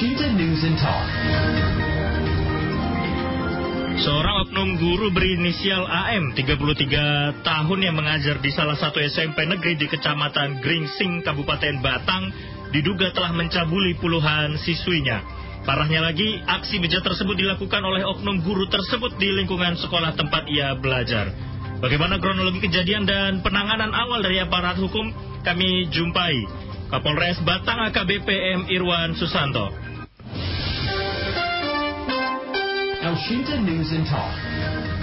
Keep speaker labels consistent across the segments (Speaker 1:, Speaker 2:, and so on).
Speaker 1: Washington News and Talk.
Speaker 2: Seorang oknum guru berinisial AM, 33 tahun yang mengajar di salah satu SMP negeri di Kecamatan Gringsing, Kabupaten Batang, diduga telah mencabuli puluhan siswinya. Parahnya lagi, aksi bejat tersebut dilakukan oleh oknum guru tersebut di lingkungan sekolah tempat ia belajar. Bagaimana kronologi kejadian dan penanganan awal dari aparat hukum? Kami jumpai Kapolres Batang AKBP M. Irwan Susanto.
Speaker 1: Washington News and Talk.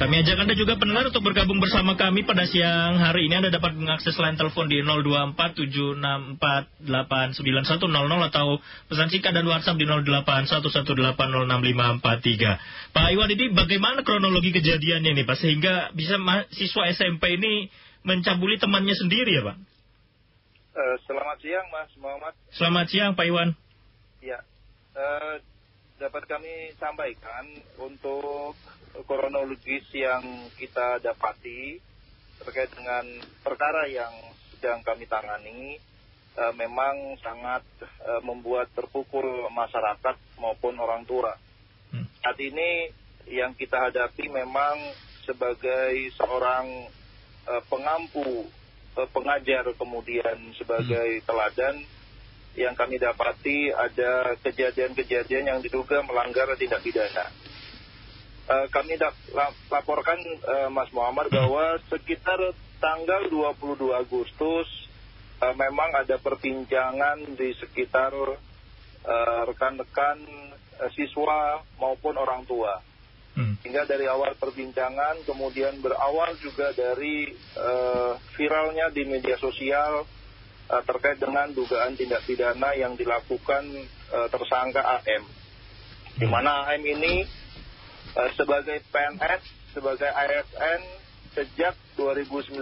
Speaker 2: Kami ajak Anda juga pendengar untuk bergabung bersama kami pada siang hari ini. Anda dapat mengakses line telepon di 02476489100 atau pesan singkat dan WhatsApp di 0811806543. Pak Iwan, ini bagaimana kronologi kejadiannya nih Pak, sehingga bisa siswa SMP ini mencabuli temannya sendiri ya Pak?
Speaker 3: Selamat siang Mas Muhammad.
Speaker 2: Selamat siang Pak Iwan.
Speaker 3: Ya, dapat kami sampaikan untuk kronologis yang kita dapati terkait dengan perkara yang sedang kami tangani, memang sangat membuat terpukul masyarakat maupun orang tua. Saat ini yang kita hadapi memang sebagai seorang pengampu, pengajar, kemudian sebagai teladan, yang kami dapati ada kejadian-kejadian yang diduga melanggar tindak pidana. Kami laporkan Mas Muhammad bahwa sekitar tanggal 22 Agustus memang ada perbincangan di sekitar rekan-rekan siswa maupun orang tua. Hingga dari awal perbincangan kemudian berawal juga dari viralnya di media sosial terkait dengan dugaan tindak pidana yang dilakukan tersangka AM. Di mana AM ini sebagai PNS, sebagai ASN sejak 2019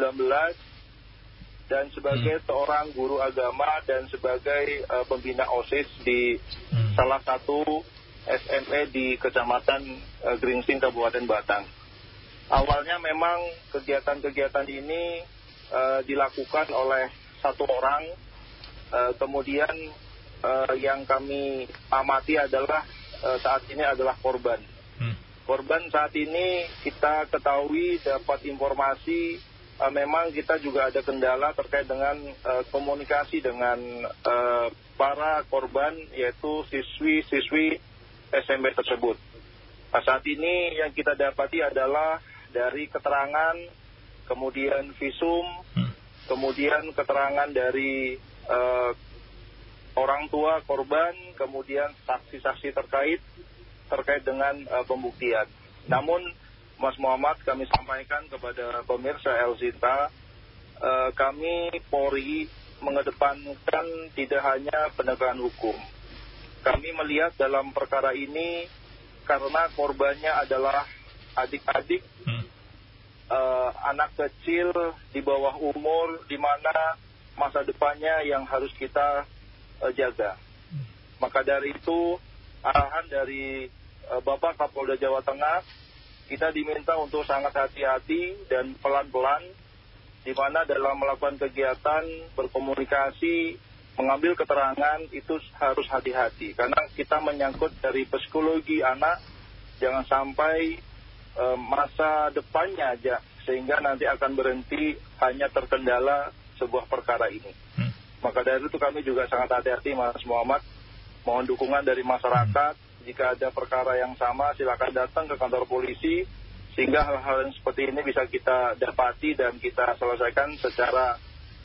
Speaker 3: dan sebagai seorang guru agama dan sebagai pembina OSIS di salah satu SMP di Kecamatan Gringsing, Kabupaten Batang. Awalnya memang kegiatan-kegiatan ini dilakukan oleh satu orang, kemudian yang kami amati adalah saat ini adalah korban. Korban saat ini kita ketahui dapat informasi memang kita juga ada kendala terkait dengan komunikasi dengan para korban, yaitu siswi-siswi SMP tersebut. Saat ini yang kita dapati adalah dari keterangan, kemudian visum, kemudian keterangan dari orang tua korban, kemudian saksi-saksi terkait dengan pembuktian. Namun Mas Muhammad, kami sampaikan kepada pemirsa Elzita, kami Polri mengedepankan tidak hanya penegakan hukum. Kami melihat dalam perkara ini karena korbannya adalah adik-adik, anak kecil di bawah umur, di mana masa depannya yang harus kita jaga. Maka dari itu arahan dari Bapak Kapolda Jawa Tengah, kita diminta untuk sangat hati-hati dan pelan-pelan, di mana dalam melakukan kegiatan, berkomunikasi, mengambil keterangan itu harus hati-hati. Karena kita menyangkut dari psikologi anak, jangan sampai masa depannya aja, sehingga nanti akan berhenti hanya terkendala sebuah perkara ini. Maka dari itu kami juga sangat hati-hati Mas Muhammad, mohon dukungan dari masyarakat. Jika ada perkara yang sama, silakan datang ke kantor polisi, sehingga hal-hal yang seperti ini bisa kita dapati dan kita selesaikan secara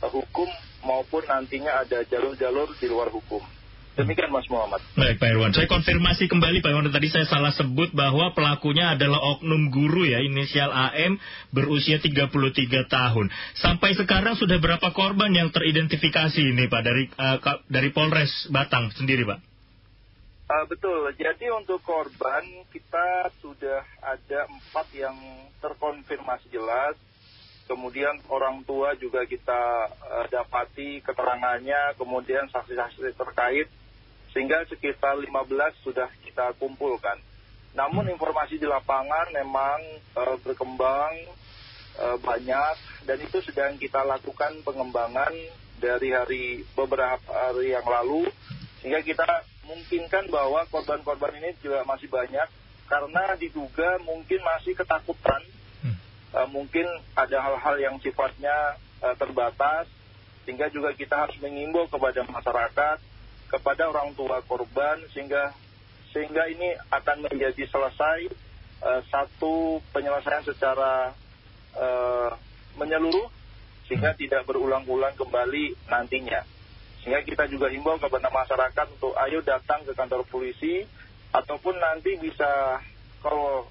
Speaker 3: hukum, maupun nantinya ada jalur-jalur di luar hukum. Demikian Mas Muhammad.
Speaker 2: Baik Pak Irwan, saya konfirmasi kembali Pak Irwan, tadi saya salah sebut bahwa pelakunya adalah oknum guru ya, inisial AM, berusia 33 tahun. Sampai sekarang sudah berapa korban yang teridentifikasi ini Pak dari Polres Batang sendiri Pak?
Speaker 3: Betul, jadi untuk korban kita sudah ada 4 yang terkonfirmasi jelas. Kemudian orang tua juga kita dapati keterangannya, kemudian saksi-saksi terkait, sehingga sekitar 15 sudah kita kumpulkan. Namun informasi di lapangan memang berkembang banyak, dan itu sedang kita lakukan pengembangan dari beberapa hari yang lalu, sehingga kita memungkinkan bahwa korban-korban ini juga masih banyak karena diduga mungkin masih ketakutan. Mungkin ada hal-hal yang sifatnya terbatas, sehingga juga kita harus mengimbau kepada masyarakat, kepada orang tua korban, sehingga ini akan menjadi selesai satu penyelesaian secara menyeluruh, sehingga tidak berulang-ulang kembali nantinya. Sehingga kita juga himbau kepada masyarakat untuk ayo datang ke kantor polisi, ataupun nanti bisa kalau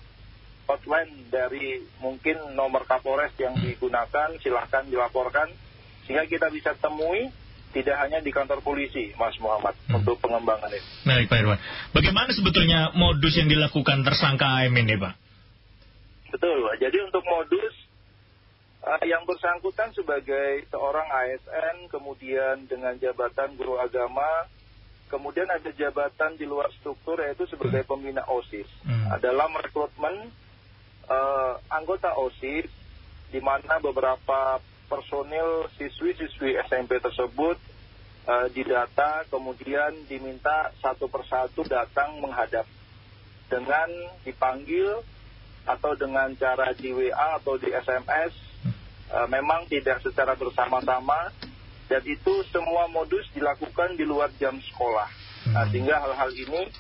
Speaker 3: hotline dari mungkin nomor Kapolres yang digunakan, silahkan dilaporkan, sehingga kita bisa temui tidak hanya di kantor polisi, Mas Muhammad, untuk pengembangan ini.
Speaker 2: Baik, Pak Irwan. Bagaimana sebetulnya modus yang dilakukan tersangka AM ini, Pak?
Speaker 3: Betul, Pak. Jadi untuk modus, yang bersangkutan sebagai seorang ASN, kemudian dengan jabatan guru agama, kemudian ada jabatan di luar struktur yaitu sebagai pembina OSIS. Dalam rekrutmen anggota OSIS, di mana beberapa personil siswi-siswi SMP tersebut didata, kemudian diminta satu persatu datang menghadap dengan dipanggil atau dengan cara di WA atau di SMS, memang tidak secara bersama-sama, dan itu semua modus dilakukan di luar jam sekolah. Sehingga hal-hal ini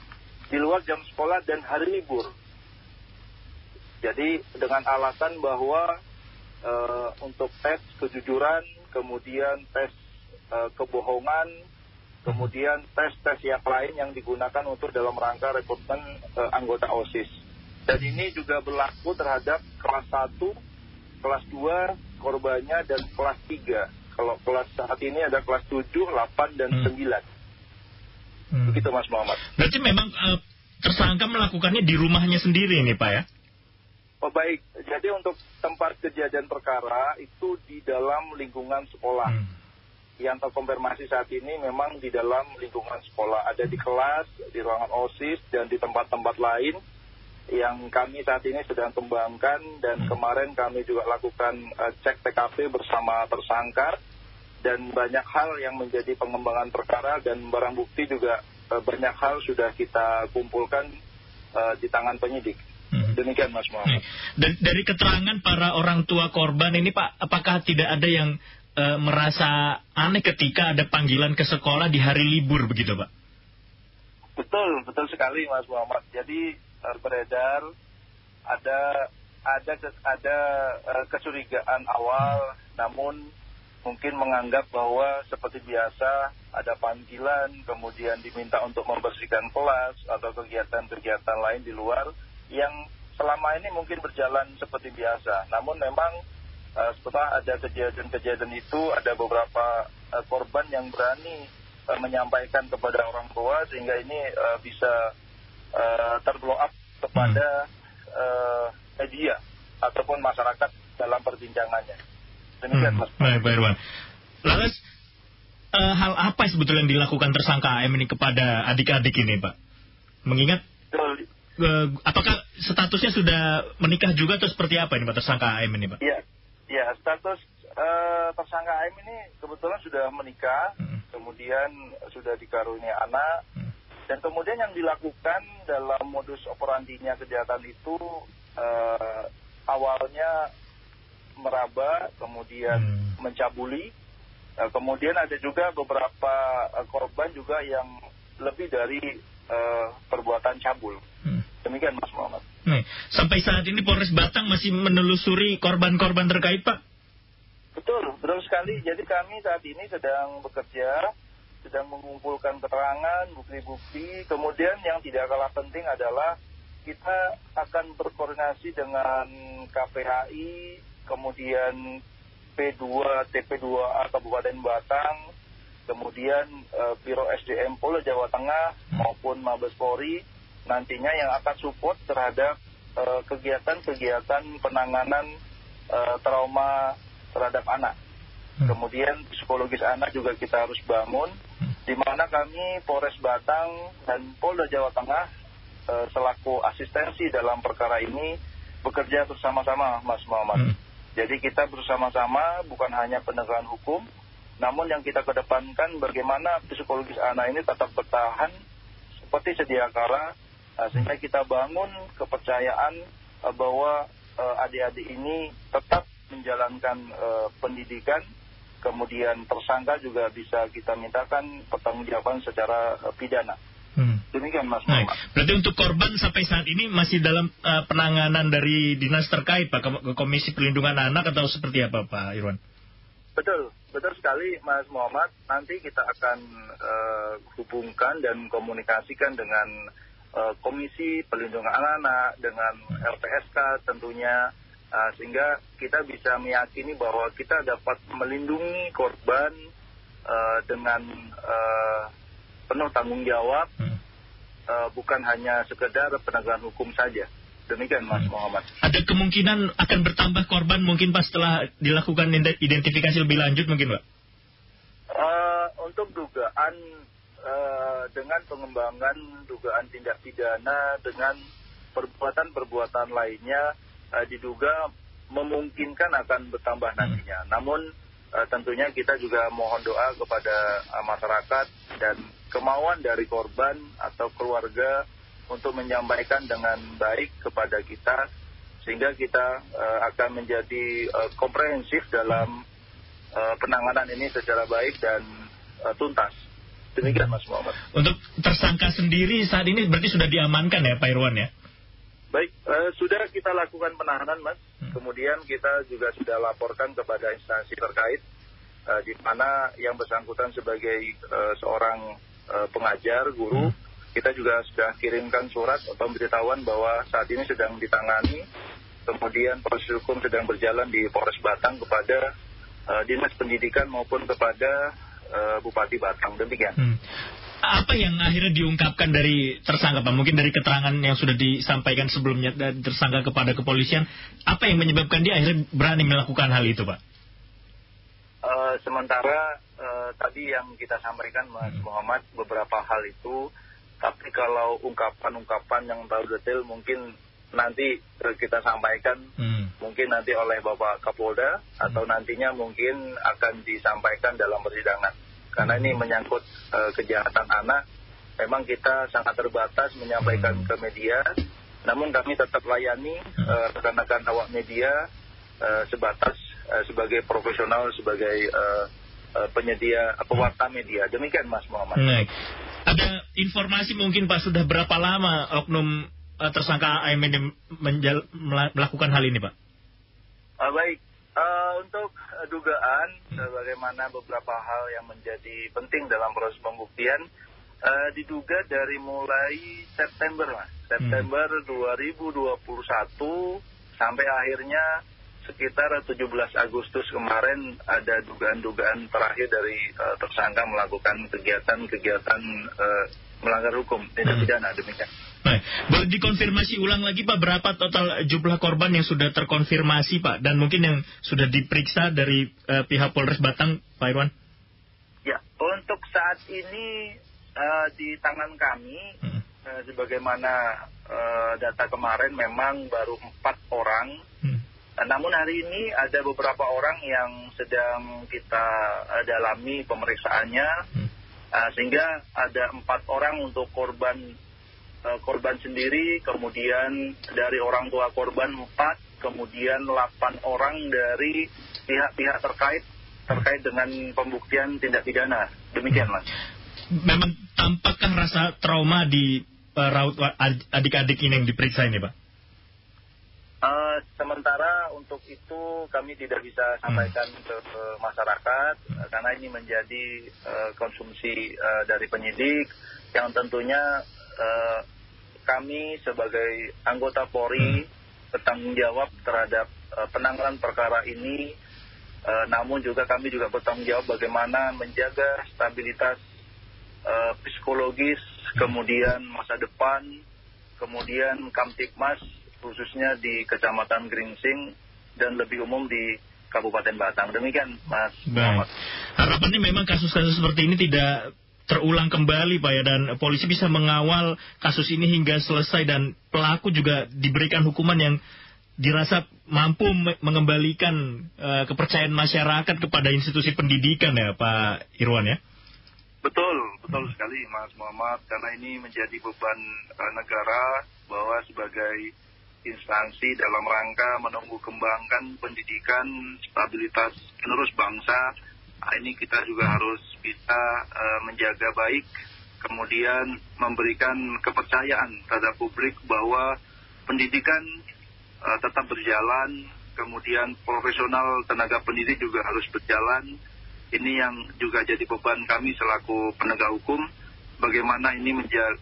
Speaker 3: di luar jam sekolah dan hari libur. Jadi dengan alasan bahwa untuk tes kejujuran, kemudian tes kebohongan, kemudian tes-tes yang lain yang digunakan untuk dalam rangka rekrutmen anggota OSIS. Dan ini juga berlaku terhadap kelas 1, kelas 2 korbannya, dan kelas 3. Kalau kelas saat ini ada kelas 7, 8, dan 9. Begitu, Mas Muhammad.
Speaker 2: Berarti memang tersangka melakukannya di rumahnya sendiri nih, Pak, ya?
Speaker 3: Oh, baik, jadi untuk tempat kejadian perkara itu di dalam lingkungan sekolah. Yang terkonfirmasi saat ini memang di dalam lingkungan sekolah. Ada di kelas, di ruangan OSIS, dan di tempat-tempat lain yang kami saat ini sedang kembangkan. Dan kemarin kami juga lakukan cek TKP bersama tersangka. Dan banyak hal yang menjadi pengembangan perkara, dan barang bukti juga banyak hal sudah kita kumpulkan di tangan penyidik. Demikian, Mas Muhammad.
Speaker 2: Dan dari keterangan para orang tua korban ini, Pak, apakah tidak ada yang merasa aneh ketika ada panggilan ke sekolah di hari libur begitu, Pak?
Speaker 3: Betul sekali, Mas Muhammad. Jadi beredar ada kecurigaan awal, namun mungkin menganggap bahwa seperti biasa ada panggilan, kemudian diminta untuk membersihkan kelas atau kegiatan-kegiatan lain di luar yang selama ini mungkin berjalan seperti biasa. Namun memang setelah ada kejadian-kejadian itu, ada beberapa korban yang berani menyampaikan kepada orang tua, sehingga ini bisa terblow up kepada media ataupun masyarakat dalam perbincangannya. Demikian, Mas.
Speaker 2: Baik, Pak Irwan. Lalu hal apa sebetulnya yang dilakukan tersangka AM ini kepada adik-adik ini, Pak? Mengingat apakah statusnya sudah menikah juga atau seperti apa ini, Pak, tersangka AM ini, Pak?
Speaker 3: Iya, status tersangka AM ini kebetulan sudah menikah, kemudian sudah dikaruniai anak, dan kemudian yang dilakukan dalam modus operandinya kejahatan itu awalnya meraba, kemudian mencabuli, kemudian ada juga beberapa korban juga yang lebih dari perbuatan cabul. Demikian, Mas Muhammad.
Speaker 2: Sampai saat ini Polres Batang masih menelusuri korban-korban terkait, Pak?
Speaker 3: Betul sekali. Jadi kami saat ini sedang bekerja, sedang mengumpulkan keterangan, bukti-bukti. Kemudian yang tidak kalah penting adalah kita akan berkoordinasi dengan KPHI, kemudian P2, TP2A Kabupaten Batang, kemudian Biro SDM Polda Jawa Tengah maupun Mabes Polri, nantinya yang akan support terhadap kegiatan-kegiatan penanganan trauma terhadap anak. Kemudian psikologis anak juga kita harus bangun, di mana kami Polres Batang dan Polda Jawa Tengah selaku asistensi dalam perkara ini bekerja bersama-sama, Mas Muhammad. Jadi kita bersama-sama bukan hanya penegakan hukum, namun yang kita kedepankan bagaimana psikologis anak ini tetap bertahan seperti sedia kala, sehingga kita bangun kepercayaan bahwa adik-adik ini tetap menjalankan pendidikan, kemudian tersangka juga bisa kita mintakan pertanggungjawaban secara pidana. Demikian Mas Muhammad.
Speaker 2: Berarti untuk korban sampai saat ini masih dalam penanganan dari dinas terkait Pak, ke Komisi Perlindungan Anak atau seperti apa Pak Irwan?
Speaker 3: Betul sekali Mas Muhammad. Nanti kita akan hubungkan dan komunikasikan dengan Komisi Perlindungan Anak, dengan LPSK tentunya, sehingga kita bisa meyakini bahwa kita dapat melindungi korban dengan penuh tanggung jawab, bukan hanya sekedar penegakan hukum saja. Demikian Mas Muhammad.
Speaker 2: Ada kemungkinan akan bertambah korban mungkin Pak setelah dilakukan identifikasi lebih lanjut mungkin Pak?
Speaker 3: Untuk dugaan dengan pengembangan dugaan tindak pidana dengan perbuatan-perbuatan lainnya diduga memungkinkan akan bertambah nantinya. Namun tentunya kita juga mohon doa kepada masyarakat dan kemauan dari korban atau keluarga untuk menyampaikan dengan baik kepada kita, sehingga kita akan menjadi komprehensif dalam penanganan ini secara baik dan tuntas. Demikian Mas Muhammad.
Speaker 2: Untuk tersangka sendiri saat ini berarti sudah diamankan ya Pak Irwan ya?
Speaker 3: Baik, sudah kita lakukan penahanan Mas. Kemudian kita juga sudah laporkan kepada instansi terkait, di mana yang bersangkutan sebagai seorang pengajar, guru, kita juga sudah kirimkan surat pemberitahuan bahwa saat ini sedang ditangani, kemudian proses hukum sedang berjalan di Polres Batang kepada Dinas Pendidikan maupun kepada Bupati Batang. Demikian.
Speaker 2: Apa yang akhirnya diungkapkan dari tersangka Pak? Mungkin dari keterangan yang sudah disampaikan sebelumnya dari tersangka kepada kepolisian, apa yang menyebabkan dia akhirnya berani melakukan hal itu Pak?
Speaker 3: Sementara tadi yang kita sampaikan Mas Muhammad beberapa hal itu, tapi kalau ungkapan-ungkapan yang tahu detail mungkin nanti kita sampaikan, mungkin nanti oleh Bapak Kapolda atau nantinya mungkin akan disampaikan dalam persidangan. Karena ini menyangkut kejahatan anak, memang kita sangat terbatas menyampaikan ke media, namun kami tetap layani rekan-rekan awak media sebatas sebagai profesional, sebagai penyedia pewarta media. Demikian Mas Muhammad.
Speaker 2: Baik. Ada informasi mungkin Pak sudah berapa lama oknum tersangka AM ini melakukan hal ini Pak?
Speaker 3: Baik, untuk dugaan bagaimana beberapa hal yang menjadi penting dalam proses pembuktian, diduga dari mulai September 2021 sampai akhirnya sekitar 17 Agustus kemarin ada dugaan-dugaan terakhir dari tersangka melakukan kegiatan-kegiatan melanggar hukum tindak pidana. Demikian.
Speaker 2: Baik, boleh dikonfirmasi ulang lagi Pak berapa total jumlah korban yang sudah terkonfirmasi Pak, dan mungkin yang sudah diperiksa dari pihak Polres Batang Pak Irwan?
Speaker 3: Ya, untuk saat ini di tangan kami sebagaimana data kemarin memang baru 4 orang. Namun hari ini ada beberapa orang yang sedang kita dalami pemeriksaannya, sehingga ada 4 orang untuk korban sendiri, kemudian dari orang tua korban 4, kemudian 8 orang dari pihak-pihak terkait dengan pembuktian tindak pidana. Demikian Mas.
Speaker 2: Memang tampakkah rasa trauma di raut adik-adik ini yang diperiksa ini Pak?
Speaker 3: Sementara untuk itu kami tidak bisa sampaikan ke masyarakat, karena ini menjadi konsumsi dari penyidik yang tentunya kami sebagai anggota Polri bertanggung jawab terhadap penanganan perkara ini, namun juga kami juga bertanggung jawab bagaimana menjaga stabilitas psikologis, kemudian masa depan, kemudian Kamtibmas khususnya di Kecamatan Gringsing dan lebih umum di Kabupaten Batang. Demikian Mas Muhammad.
Speaker 2: Harapannya memang kasus-kasus seperti ini tidak terulang kembali Pak ya, dan polisi bisa mengawal kasus ini hingga selesai dan pelaku juga diberikan hukuman yang dirasa mampu mengembalikan kepercayaan masyarakat kepada institusi pendidikan ya Pak Irwan ya?
Speaker 3: Betul sekali Mas Muhammad, karena ini menjadi beban negara bahwa sebagai instansi dalam rangka menumbuh kembangkan pendidikan, stabilitas penerus bangsa, ini kita juga harus bisa menjaga baik, kemudian memberikan kepercayaan terhadap publik bahwa pendidikan tetap berjalan, kemudian profesional tenaga pendidik juga harus berjalan. Ini yang juga jadi beban kami selaku penegak hukum, bagaimana ini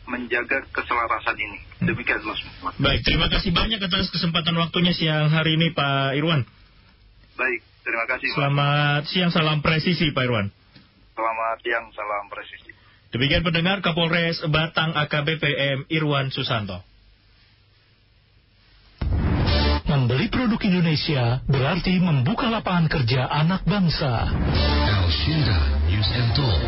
Speaker 3: menjaga keselarasan ini. Demikian Mas Muhammad.
Speaker 2: Baik, terima kasih banyak atas kesempatan waktunya siang hari ini Pak Irwan.
Speaker 3: Baik, terima kasih.
Speaker 2: Selamat siang, salam presisi Pak Irwan.
Speaker 3: Selamat siang, salam presisi.
Speaker 2: Demikian pendengar, Kapolres Batang AKBP M. Irwan Susanto.
Speaker 4: Membeli produk Indonesia berarti membuka lapangan kerja anak bangsa.
Speaker 1: Al Shinda News and Talk.